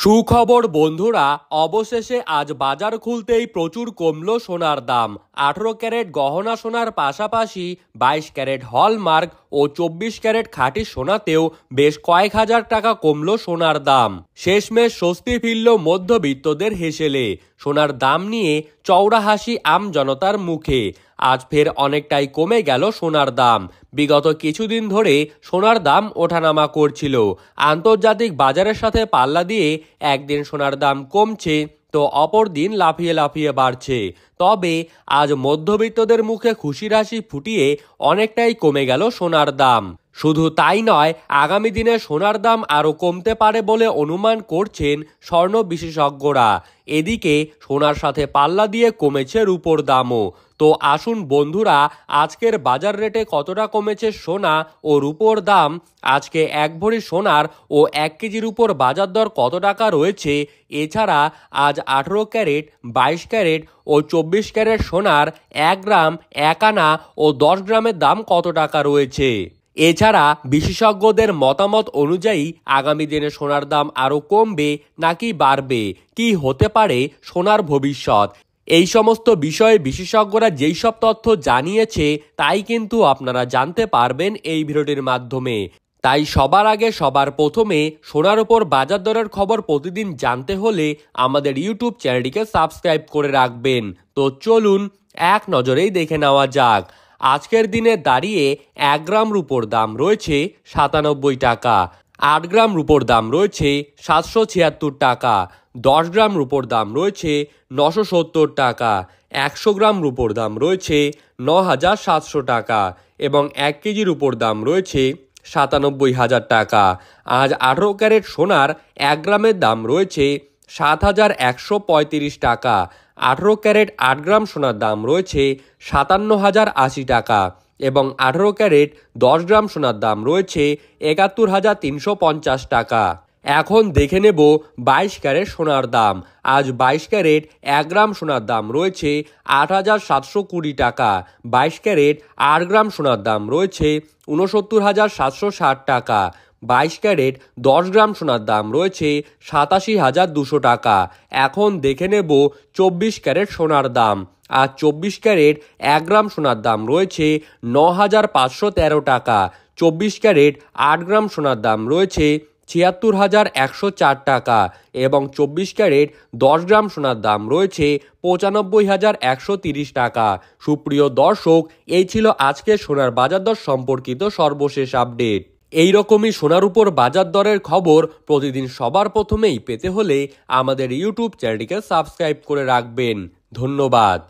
সুখবর বন্ধুরা, অবশেষে আজ বাজার খুলতেই প্রচুর কমলো সোনার দাম। 18 ক্যারেট গহনা সোনার পাশাপাশি 22 ক্যারেট হলমার্ক ও 24 ক্যারেট খাঁটি সোনাতেও বেশ কয়েক হাজার টাকা কমলো সোনার দাম। শেষমেশ স্বস্তি ফিরল মধ্যবিত্তদের হেসেলে। সোনার দাম নিয়ে চওড়া হাসি আম জনতার মুখে। আজ ফের অনেকটাই কমে গেল সোনার দাম। বিগত কিছুদিন ধরে সোনার দাম ওঠানামা করছিল। আন্তর্জাতিক বাজারের সাথে পাল্লা দিয়ে একদিন সোনার দাম কমছে তো অপর দিন লাফিয়ে লাফিয়ে বাড়ছে। তবে আজ মধ্যবিত্তদের মুখে খুশির হাসি ফুটিয়ে অনেকটাই কমে গেল সোনার দাম। শুধু তাই নয়, আগামী দিনে সোনার দাম আরও কমতে পারে বলে অনুমান করছেন স্বর্ণ বিশেষজ্ঞরা। এদিকে সোনার সাথে পাল্লা দিয়ে কমেছে রূপোর দামও। তো আসুন বন্ধুরা, আজকের বাজার রেটে কতটা কমেছে সোনা ও রূপোর দাম, আজকে এক ভরি সোনার ও 1 কেজির উপর বাজার দর কত টাকা রয়েছে, এছাড়া আজ 18 ক্যারেট 22 ক্যারেট ও 24 ক্যারেট সোনার 1 গ্রাম 1 আনা ও 10 গ্রামের দাম কত টাকা রয়েছে। এছাড়া বিশেষজ্ঞদের মতামত অনুযায়ী আগামী দিনে সোনার দাম আরও কমবে নাকি বাড়বে, কি হতে পারে সোনার ভবিষ্যৎ, এই সমস্ত বিষয়ে বিশেষজ্ঞরা যেই সব তথ্য জানিয়েছে তাই কিন্তু আপনারা জানতে পারবেন এই ভিডিওটির মাধ্যমে। তাই সবার আগে সবার প্রথমে সোনার উপর বাজার দরের খবর প্রতিদিন জানতে হলে আমাদের ইউটিউব চ্যানেলটিকে সাবস্ক্রাইব করে রাখবেন। তো চলুন এক নজরেই দেখে নেওয়া যাক। আজকের দিনে দাঁড়িয়ে 1 গ্রাম রূপোর দাম রয়েছে 97 টাকা, 8 গ্রাম রূপোর দাম রয়েছে 776 টাকা, 10 গ্রাম রূপোর দাম রয়েছে 970 টাকা, 100 গ্রাম রূপোর দাম রয়েছে 9700 টাকা এবং 1 কেজির উপর দাম রয়েছে 97,000 টাকা। আজ 18 ক্যারেট সোনার 1 গ্রামের দাম রয়েছে 7,135 টাকা, 18 ক্যারেট 8 গ্রাম সোনার দাম রয়েছে 57,080 টাকা এবং 18 ক্যারেট 10 গ্রাম সোনার দাম রয়েছে 71,350 টাকা। এখন দেখে নেব 22 ক্যারেট সোনার দাম। আজ 22 ক্যারেট 1 গ্রাম সোনার দাম রয়েছে 8,720 টাকা, 22 ক্যারেট 8 গ্রাম সোনার দাম রয়েছে 69,760 টাকা, 22 ক্যারেট 10 গ্রাম সোনার দাম রয়েছে 87,200 টাকা। এখন দেখে নেব 24 ক্যারেট সোনার দাম। আর 24 ক্যারেট 1 গ্রাম সোনার দাম রয়েছে 9,513 টাকা, 24 ক্যারেট 8 গ্রাম সোনার দাম রয়েছে 76,104 টাকা এবং 24 ক্যারেট 10 গ্রাম সোনার দাম রয়েছে 95,130 টাকা। সুপ্রিয় দর্শক, এই ছিল আজকে সোনার বাজার দর সম্পর্কিত সর্বশেষ আপডেট। এই রকমই সোনার উপর বাজার দরের খবর প্রতিদিন সবার প্রথমেই পেতে হলে আমাদের ইউটিউব চ্যানেলটিকে সাবস্ক্রাইব করে রাখবেন। ধন্যবাদ।